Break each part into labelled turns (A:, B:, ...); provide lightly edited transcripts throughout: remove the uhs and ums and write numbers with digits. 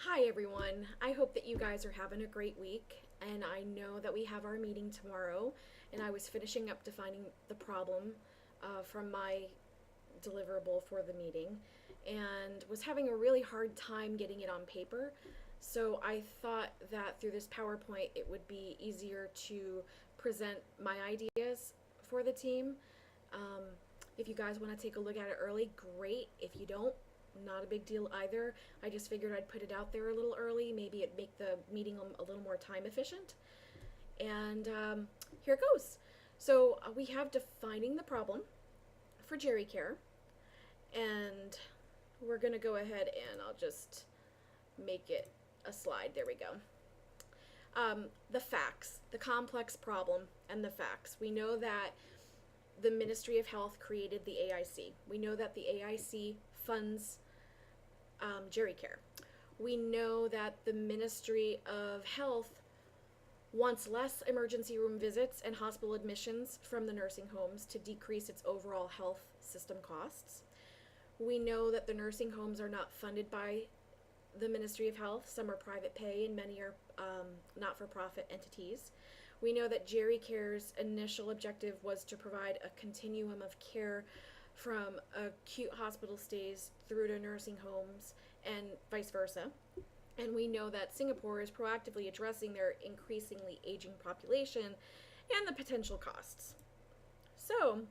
A: Hi everyone. I hope that you guys are having a great week, and I know that we have our meeting tomorrow, and I was finishing up defining the problem from my deliverable for the meeting and was having a really hard time getting it on paper. So I thought that through this PowerPoint it would be easier to present my ideas for the team. Um, if you guys want to take a look at it early, great. If you don't, not a big deal either. I just figured I'd put it out there a little early. Maybe it'd make the meeting a little more time efficient. And here it goes. So we have defining the problem for Geri-care, and we're going to go ahead and I'll just make it a slide. There we go. The facts, the complex problem, and the facts. We know that the Ministry of Health created the AIC. We know that the AIC funds Geri-care. We know that the Ministry of Health wants less emergency room visits and hospital admissions from the nursing homes to decrease its overall health system costs. We know that the nursing homes are not funded by the Ministry of Health. Some are private pay and many are not-for-profit entities. We know that Geri-care's initial objective was to provide a continuum of care from acute hospital stays through to nursing homes and vice versa. And we know that Singapore is proactively addressing their increasingly aging population and the potential costs. So,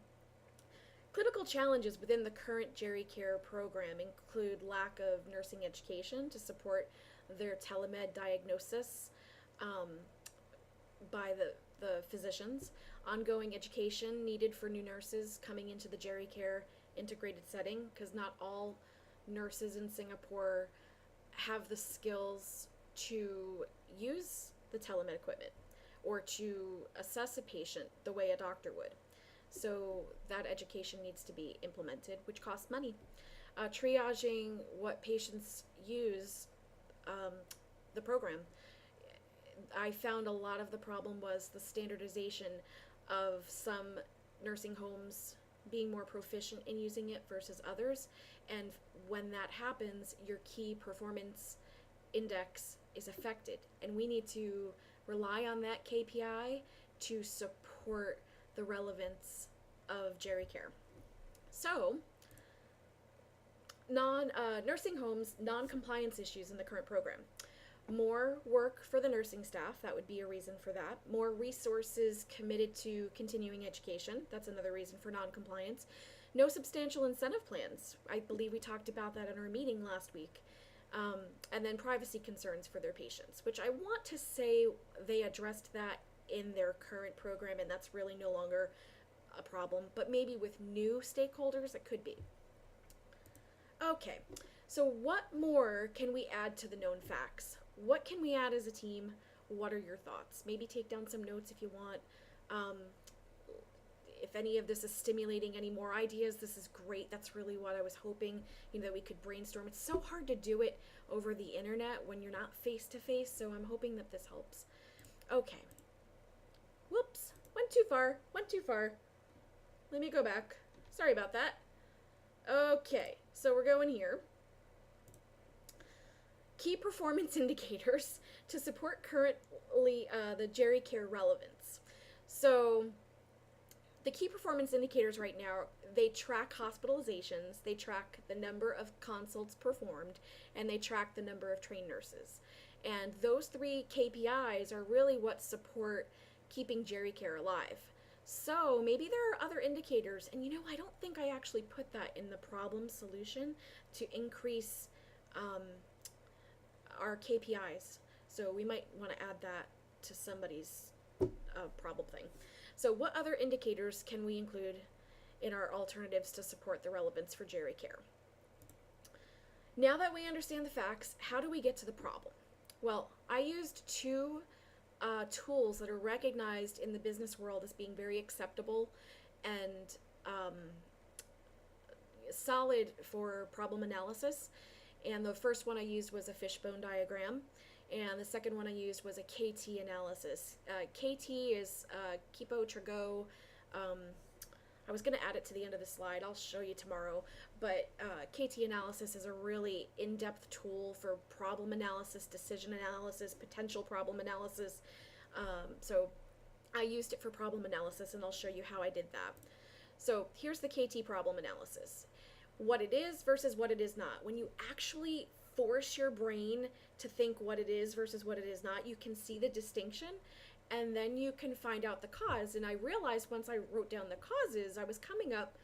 A: clinical challenges within the current Geri-care program include lack of nursing education to support their telemed diagnosis by the physicians, ongoing education needed for new nurses coming into the Geri-care integrated setting, because not all nurses in Singapore have the skills to use the telemed equipment or to assess a patient the way a doctor would. So that education needs to be implemented, which costs money. Triaging what patients use the program. I found a lot of the problem was the standardization of some nursing homes being more proficient in using it versus others. And when that happens, your key performance index is affected. And we need to rely on that KPI to support the relevance of Geri-care. So, nursing homes, non-compliance issues in the current program. More work for the nursing staff, that would be a reason for that. More resources committed to continuing education, that's another reason for non-compliance. No substantial incentive plans. I believe we talked about that in our meeting last week. And then privacy concerns for their patients, which I want to say they addressed that in their current program, and that's really no longer a problem, but maybe with new stakeholders it could be. Okay, so what more can we add to the known facts? What can we add as a team? What are your thoughts? Maybe take down some notes if you want. If any of this is stimulating any more ideas, this is great. That's really what I was hoping, that we could brainstorm. It's so hard to do it over the internet when you're not face to face, so I'm hoping that this helps. Okay. Whoops, went too far. Let me go back. Sorry about that. Okay, so we're going here. Key performance indicators to support currently the Geri-care relevance. So the key performance indicators right now, they track hospitalizations, they track the number of consults performed, and they track the number of trained nurses. And those three KPIs are really what support keeping Geri-care alive. So maybe there are other indicators, and I don't think I actually put that in the problem solution to increase our KPIs. So we might want to add that to somebody's problem thing. So what other indicators can we include in our alternatives to support the relevance for Geri-care? Now that we understand the facts, how do we get to the problem? Well, I used two tools that are recognized in the business world as being very acceptable and solid for problem analysis. And the first one I used was a fishbone diagram, and the second one I used was a KT analysis. KT is Kipo Trigo. I was going to add it to the end of the slide. I'll show you tomorrow. But KT analysis is a really in-depth tool for problem analysis, decision analysis, potential problem analysis. So I used it for problem analysis, and I'll show you how I did that. So here's the KT problem analysis. What it is versus what it is not. When you actually force your brain to think what it is versus what it is not, you can see the distinction, and then you can find out the cause. And I realized once I wrote down the causes, I was coming up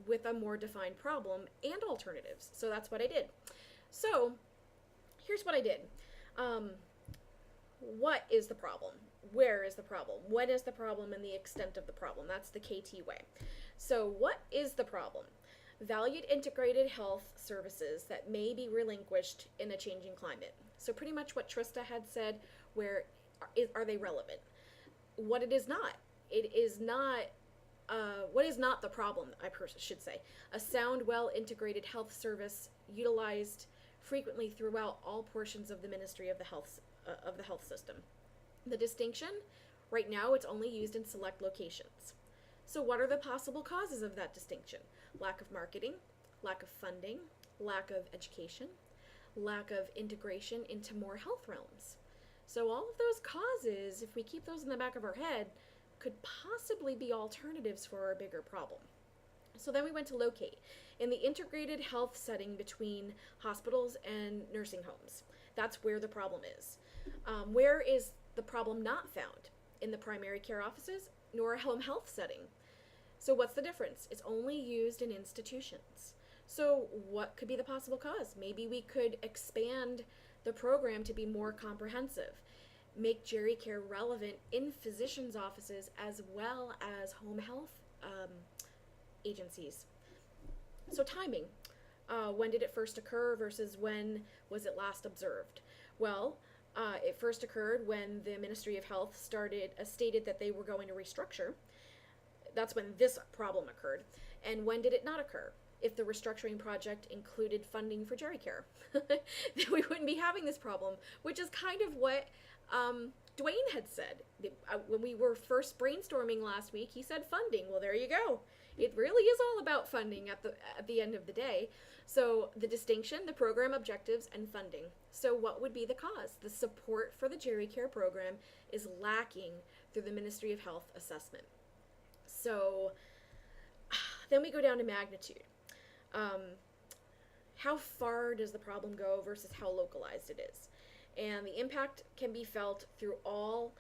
A: with a more defined problem and alternatives. So that's what I did. So here's what I did. What is the problem? Where is the problem? When is the problem, and the extent of the problem? That's the KT way. So what is the problem? Valued integrated health services that may be relinquished in a changing climate. So pretty much what Trista had said, where are they relevant? What it is not. It is not, what is not the problem, I should say. A sound, well-integrated health service utilized frequently throughout all portions of the Ministry of the health system. The distinction, right now it's only used in select locations. So what are the possible causes of that distinction? Lack of marketing, lack of funding, lack of education, lack of integration into more health realms. So all of those causes, if we keep those in the back of our head, could possibly be alternatives for our bigger problem. So then we went to locate in the integrated health setting between hospitals and nursing homes. That's where the problem is. Where is the problem not found? In the primary care offices, nor a home health setting. So what's the difference? It's only used in institutions. So what could be the possible cause? Maybe we could expand the program to be more comprehensive, make Geri-care relevant in physicians' offices as well as home health agencies. So timing. When did it first occur versus when was it last observed? Well, it first occurred when the Ministry of Health stated that they were going to restructure. That's when this problem occurred. And when did it not occur? If the restructuring project included funding for Geri-care, then we wouldn't be having this problem, which is kind of what Dwayne had said. When we were first brainstorming last week, he said funding. Well, there you go. It really is all about funding at the end of the day. So the distinction, the program objectives, and funding. So what would be the cause? The support for the Geri-care program is lacking through the Ministry of Health assessment. So then we go down to magnitude. How far does the problem go versus how localized it is? And the impact can be felt through all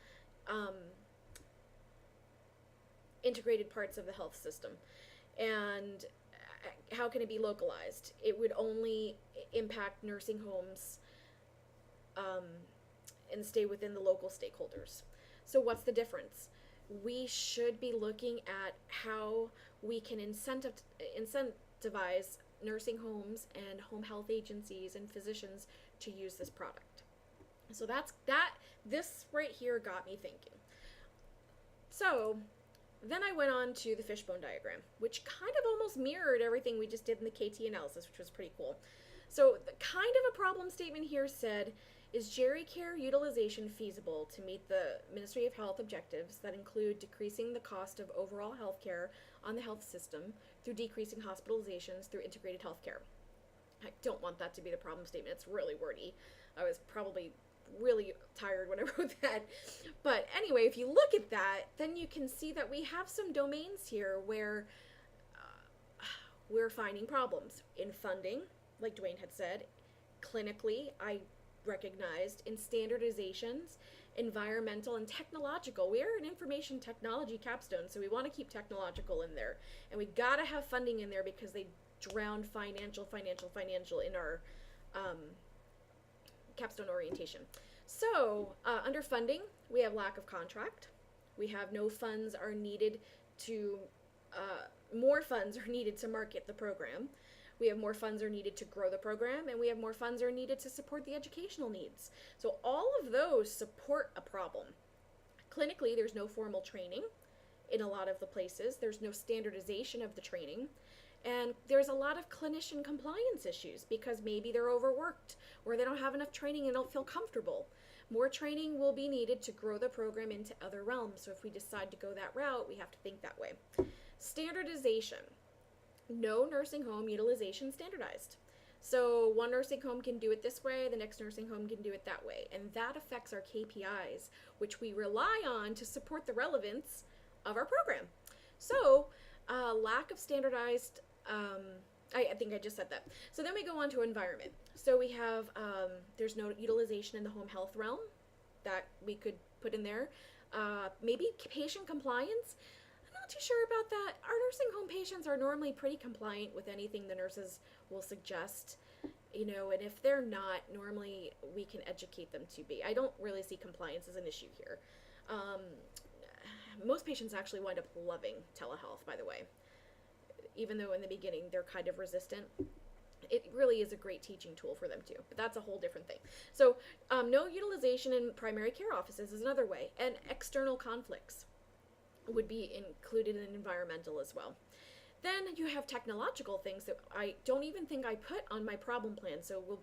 A: integrated parts of the health system. And how can it be localized? It would only impact nursing homes and stay within the local stakeholders. So what's the difference? We should be looking at how we can incentivize nursing homes and home health agencies and physicians to use this product. So this right here got me thinking. So then I went on to the fishbone diagram, which kind of almost mirrored everything we just did in the KT analysis, which was pretty cool. So the kind of a problem statement here said, is Geri-care utilization feasible to meet the Ministry of Health objectives that include decreasing the cost of overall health care on the health system through decreasing hospitalizations through integrated health care? I don't want that to be the problem statement. It's really wordy. I was probably really tired when I wrote that. But anyway, if you look at that, then you can see that we have some domains here where we're finding problems in funding, like Dwayne had said. Clinically, I recognized in standardizations, environmental, and technological. We are an information technology capstone, so we want to keep technological in there. And we got to have funding in there because they drowned financial in our capstone orientation. So under funding, we have lack of contract. We have no funds are needed to, more funds are needed to market the program. We have more funds are needed to grow the program, and we have more funds are needed to support the educational needs. So all of those support a problem. Clinically, there's no formal training in a lot of the places. There's no standardization of the training. And there's a lot of clinician compliance issues because maybe they're overworked or they don't have enough training and don't feel comfortable. More training will be needed to grow the program into other realms. So if we decide to go that route, we have to think that way. Standardization. No nursing home utilization standardized. So one nursing home can do it this way, the next nursing home can do it that way. And that affects our KPIs, which we rely on to support the relevance of our program. So lack of standardized, I think I just said that. So then we go on to environment. So we have, there's no utilization in the home health realm that we could put in there. Maybe patient compliance. I'm not too sure about that. Our nursing home patients are normally pretty compliant with anything the nurses will suggest, and if they're not, normally we can educate them to be. I don't really see compliance as an issue here. Most patients actually wind up loving telehealth, by the way, even though in the beginning they're kind of resistant. It really is a great teaching tool for them too, but that's a whole different thing. So no utilization in primary care offices is another way, and external conflicts would be included in environmental as well. Then you have technological things that I don't even think I put on my problem plan, so we'll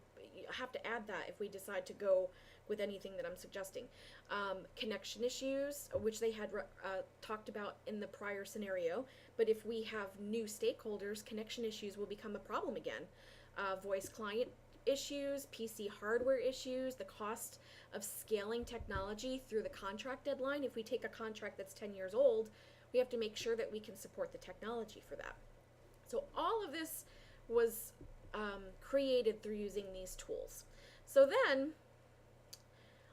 A: have to add that if we decide to go with anything that I'm suggesting. Connection issues, which they had talked about in the prior scenario, but if we have new stakeholders, connection issues will become a problem again. Voice client issues, PC hardware issues, the cost of scaling technology through the contract deadline. If we take a contract that's 10 years old, we have to make sure that we can support the technology for that. So all of this was created through using these tools. So then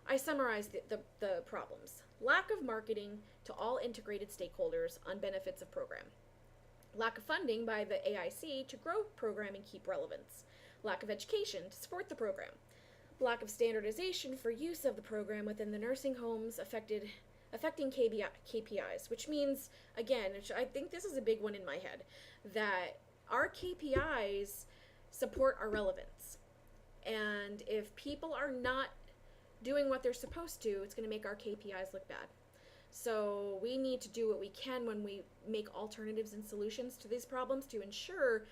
A: I summarized the problems. Lack of marketing to all integrated stakeholders on benefits of program. Lack of funding by the AIC to grow program and keep relevance. Lack of education to support the program. Lack of standardization for use of the program within the nursing homes affecting KPIs, which means, again, I think this is a big one in my head, that our KPIs support our relevance. And if people are not doing what they're supposed to, it's going to make our KPIs look bad. So we need to do what we can when we make alternatives and solutions to these problems to ensure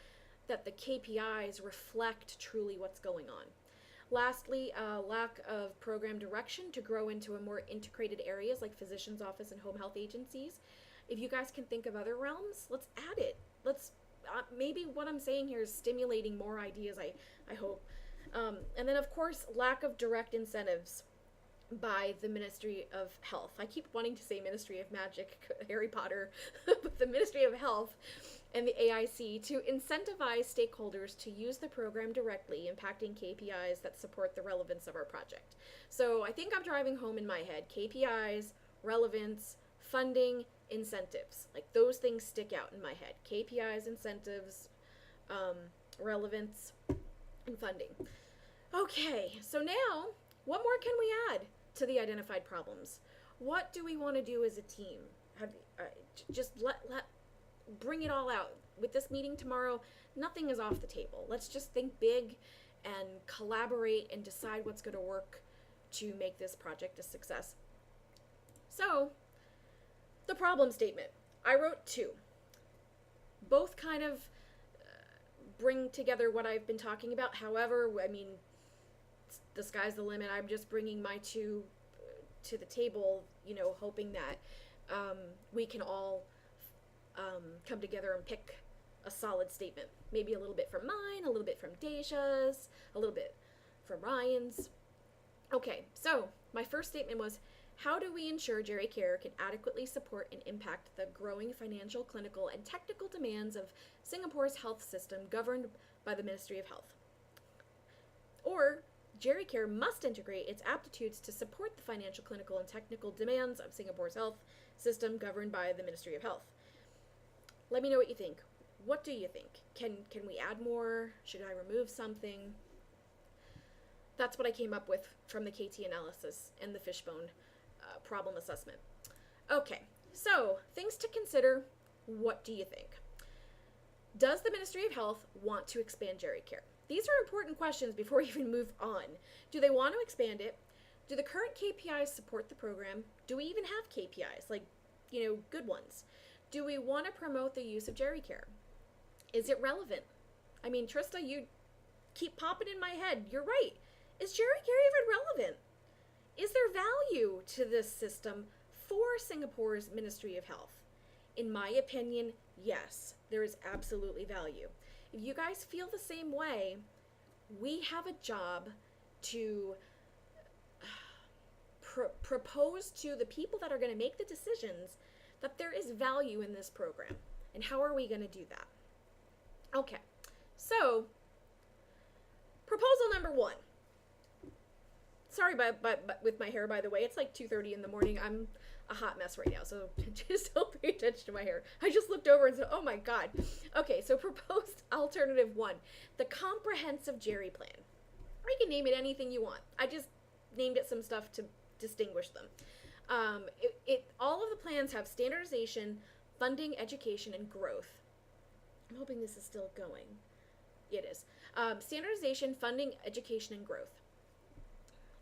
A: that the KPIs reflect truly what's going on. Lastly, lack of program direction to grow into a more integrated areas like physician's office and home health agencies. If you guys can think of other realms, let's add it. Let's maybe what I'm saying here is stimulating more ideas, I hope. And then, of course, lack of direct incentives by the Ministry of Health. I keep wanting to say Ministry of Magic, Harry Potter, but the Ministry of Health and the AIC to incentivize stakeholders to use the program directly, impacting KPIs that support the relevance of our project. So I think I'm driving home in my head. KPIs, relevance, funding, incentives. Like those things stick out in my head. KPIs, incentives, relevance, and funding. Okay, so now what more can we add to the identified problems? What do we want to do as a team? Just bring it all out. With this meeting tomorrow, nothing is off the table. Let's just think big and collaborate and decide what's going to work to make this project a success. So, the problem statement. I wrote 2. Both kind of bring together what I've been talking about. However, I mean, the sky's the limit. I'm just bringing my 2 to the table, hoping that we can all come together and pick a solid statement. Maybe a little bit from mine, a little bit from Deja's, a little bit from Ryan's. Okay, so my first statement was, how do we ensure Geri-care can adequately support and impact the growing financial, clinical, and technical demands of Singapore's health system governed by the Ministry of Health? Or, Geri-care must integrate its aptitudes to support the financial, clinical, and technical demands of Singapore's health system governed by the Ministry of Health. Let me know what you think. What do you think? Can we add more? Should I remove something? That's what I came up with from the KT analysis and the fishbone problem assessment. Okay, so things to consider. What do you think? Does the Ministry of Health want to expand Geri-care? These are important questions before we even move on. Do they want to expand it? Do the current KPIs support the program? Do we even have KPIs, like, good ones? Do we want to promote the use of Geri-care? Is it relevant? I mean, Trista, you keep popping in my head. You're right. Is Geri-care even relevant? Is there value to this system for Singapore's Ministry of Health? In my opinion, yes, there is absolutely value. If you guys feel the same way, we have a job to propose to the people that are going to make the decisions that there is value in this program. And how are we going to do that? Okay, so proposal number 1. Sorry with my hair, by the way. It's like 2:30 in the morning. I'm a hot mess right now, so just don't pay attention to my hair. I just looked over and said, oh my God. Okay, so proposed alternative 1, the comprehensive Geri plan. Or you can name it anything you want. I just named it some stuff to distinguish them. All of the plans have standardization, funding, education, and growth. I'm hoping this is still going. It is. Standardization, funding, education, and growth.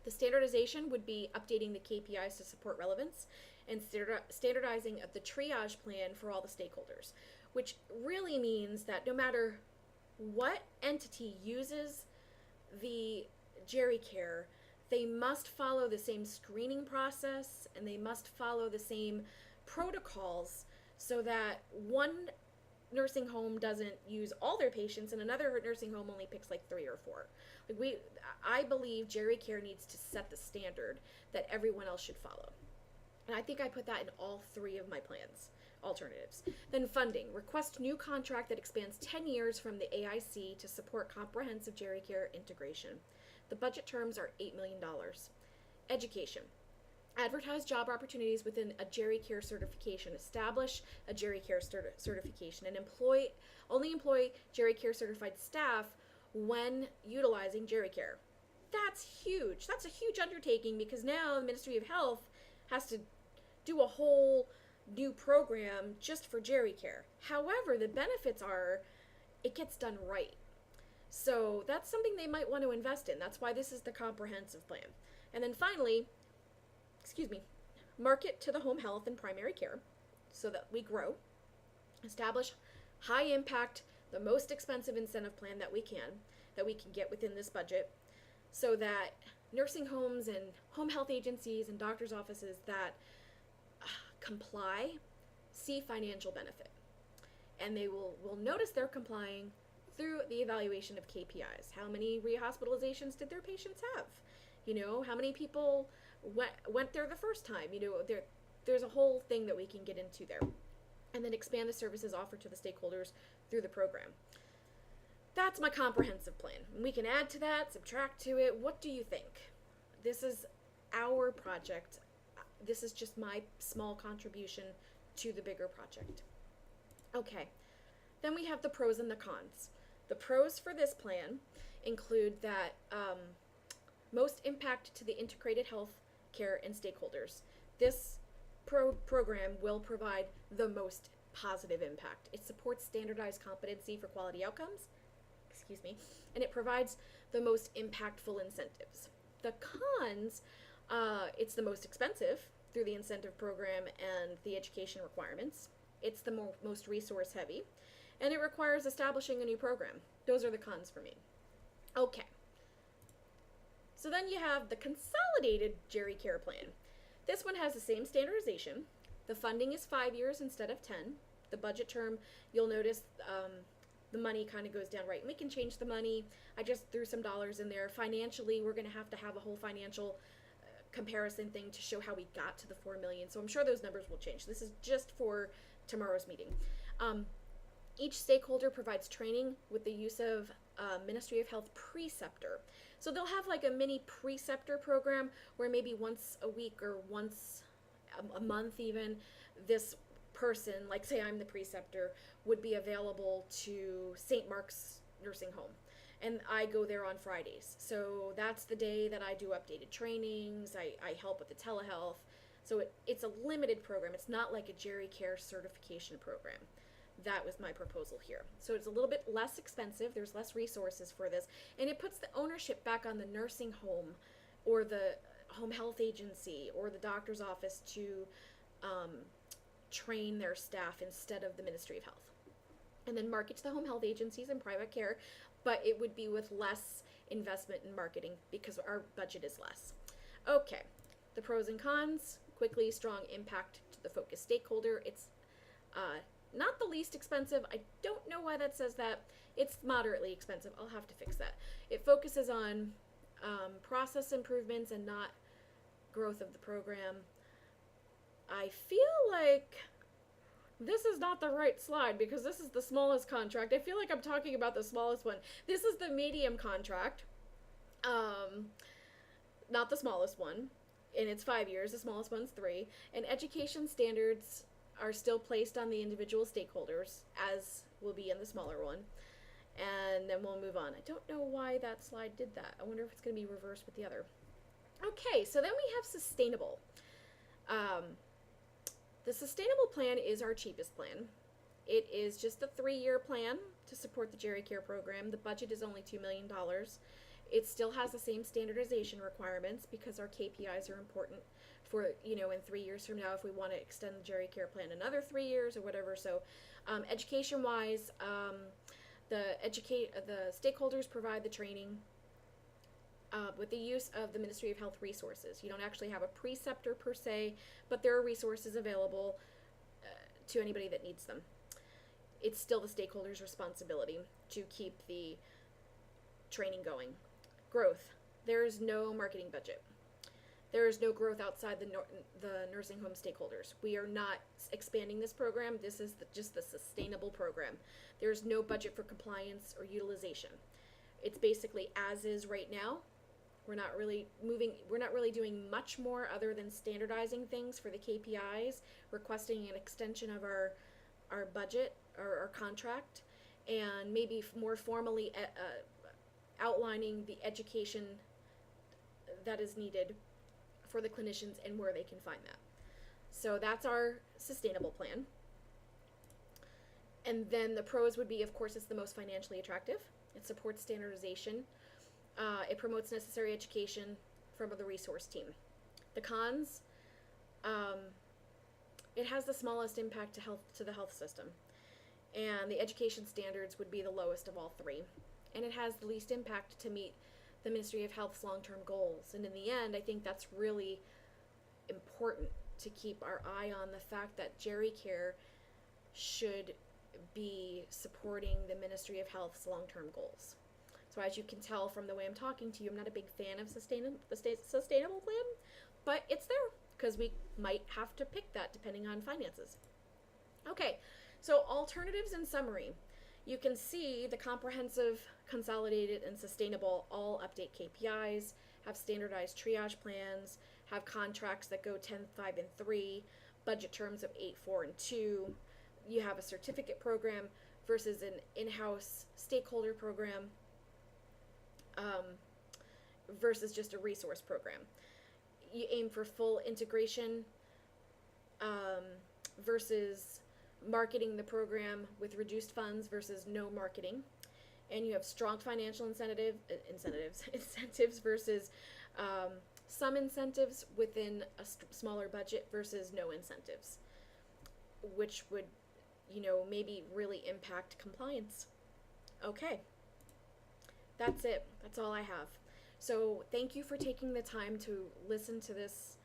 A: The standardization would be updating the KPIs to support relevance and standardizing the triage plan for all the stakeholders, which really means that no matter what entity uses the GericCare, they must follow the same screening process and they must follow the same protocols so that one nursing home doesn't use all their patients and another nursing home only picks like 3 or 4. I believe GericCare needs to set the standard that everyone else should follow. And I think I put that in all 3 of my plans, alternatives. Then funding. Request new contract that expands 10 years from the AIC to support comprehensive GericCare integration. The budget terms are $8 million. Education. Advertise job opportunities within a GericCare certification. Establish a GericCare certification and only employ GericCare certified staff when utilizing GericCare. That's huge. That's a huge undertaking because now the Ministry of Health has to do a whole new program just for GericCare. However, the benefits are it gets done right. So that's something they might want to invest in. That's why this is the comprehensive plan. And then finally, market to the home health and primary care so that we grow. Establish high impact, the most expensive incentive plan that we can get within this budget so that nursing homes and home health agencies and doctors' offices that comply see financial benefit. And they will notice they're complying through the evaluation of KPIs. How many rehospitalizations did their patients have? How many people went there the first time? There's a whole thing that we can get into there. And then expand the services offered to the stakeholders through the program. That's my comprehensive plan. We can add to that, subtract to it. What do you think? This is our project. This is just my small contribution to the bigger project. Okay, then we have the pros and the cons. The pros for this plan include that most impact to the integrated health care and stakeholders. This program will provide the most positive impact. It supports standardized competency for quality outcomes, and it provides the most impactful incentives. The cons, it's the most expensive through the incentive program and the education requirements. It's the most resource heavy, and it requires establishing a new program. Those are the cons for me. Okay. So then you have the consolidated GericCare plan. This one has the same standardization. The funding is 5 years instead of 10. The budget term, you'll notice the money kind of goes down, right? And we can change the money. I just threw some dollars in there. Financially, we're going to have a whole financial comparison thing to show how we got to the $4 million. So I'm sure those numbers will change. This is just for tomorrow's meeting. Each stakeholder provides training with the use of Ministry of Health preceptor. So they'll have like a mini preceptor program where maybe once a week or once a month even, this person, like say I'm the preceptor, would be available to St. Mark's Nursing Home. And I go there on Fridays. So that's the day that I do updated trainings. I help with the telehealth. So it's a limited program. It's not like a GeriCare certification program. That was my proposal here. So it's a little bit less expensive. There's less resources for this. And it puts the ownership back on the nursing home or the home health agency or the doctor's office to train their staff instead of the Ministry of Health. And then market to the home health agencies and private care, but it would be with less investment in marketing because our budget is less. Okay, the pros and cons. Quickly, strong impact to the focused stakeholder. It's not the least expensive. I don't know why that says that. It's moderately expensive. I'll have to fix that. It focuses on process improvements and not growth of the program. I feel like this is not the right slide because this is the smallest contract. I feel like I'm talking about the smallest one. This is the medium contract, not the smallest one, and it's 5 years. The smallest one's 3. And education standards are still placed on the individual stakeholders, as will be in the smaller one. And then we'll move on. I don't know why that slide did that. I wonder if it's going to be reversed with the other. Okay, so then we have sustainable. The sustainable plan is our cheapest plan. It is just a 3-year plan to support the Geri-care program. The budget is only $2 million. It still has the same standardization requirements because our KPIs are important for, in 3 years from now if we want to extend the Geri-care plan another 3 years or whatever. So education-wise, the stakeholders provide the training with the use of the Ministry of Health resources. You don't actually have a preceptor per se, but there are resources available to anybody that needs them. It's still the stakeholders' responsibility to keep the training going. Growth. There is no marketing budget. There is no growth outside the nursing home stakeholders. We are not expanding this program. This is just the sustainable program. There's no budget for compliance or utilization. It's basically as is right now. We're not really doing much more other than standardizing things for the KPIs, requesting an extension of our budget or our contract, and maybe more formally outlining the education that is needed for the clinicians and where they can find that. So that's our sustainable plan. And then the pros would be, of course, it's the most financially attractive. It supports standardization. It promotes necessary education from the resource team. The cons, it has the smallest impact to the health system. And the education standards would be the lowest of all 3. And it has the least impact to meet the Ministry of Health's long-term goals. And in the end, I think that's really important to keep our eye on the fact that Geri-care should be supporting the Ministry of Health's long-term goals. So as you can tell from the way I'm talking to you, I'm not a big fan of the sustainable plan, but it's there because we might have to pick that depending on finances. Okay, so alternatives in summary. You can see the comprehensive, consolidated, and sustainable all update KPIs, have standardized triage plans, have contracts that go 10, 5, and 3, budget terms of 8, 4, and 2. You have a certificate program versus an in-house stakeholder program versus just a resource program. You aim for full integration versus marketing the program with reduced funds versus no marketing. And you have strong financial incentives versus some incentives within a smaller budget versus no incentives, which would, maybe really impact compliance. Okay, that's it. That's all I have. So thank you for taking the time to listen to this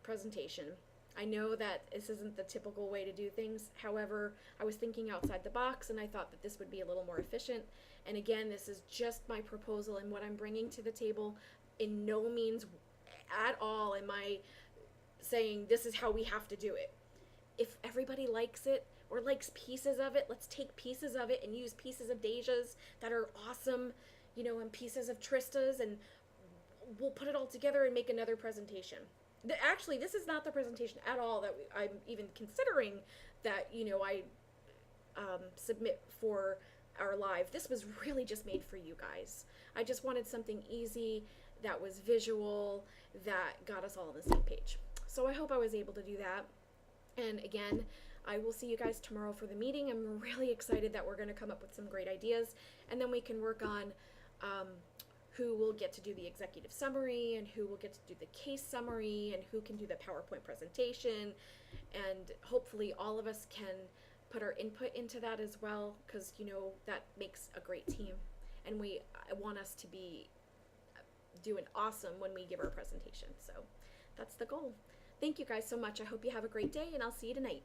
A: presentation. I know that this isn't the typical way to do things. However, I was thinking outside the box and I thought that this would be a little more efficient. And again, this is just my proposal and what I'm bringing to the table. In no means at all am I saying this is how we have to do it. If everybody likes it or likes pieces of it, let's take pieces of it and use pieces of Deja's that are awesome, and pieces of Trista's, and we'll put it all together and make another presentation. Actually, this is not the presentation at all that I'm even considering that, I submit for our live. This was really just made for you guys. I just wanted something easy that was visual, that got us all on the same page. So I hope I was able to do that. And again, I will see you guys tomorrow for the meeting. I'm really excited that we're going to come up with some great ideas, and then we can work on who will get to do the executive summary and who will get to do the case summary and who can do the PowerPoint presentation. And hopefully all of us can put our input into that as well, because that makes a great team, and I want us to be doing awesome when we give our presentation. So that's the goal. Thank you guys so much. I hope you have a great day, and I'll see you tonight.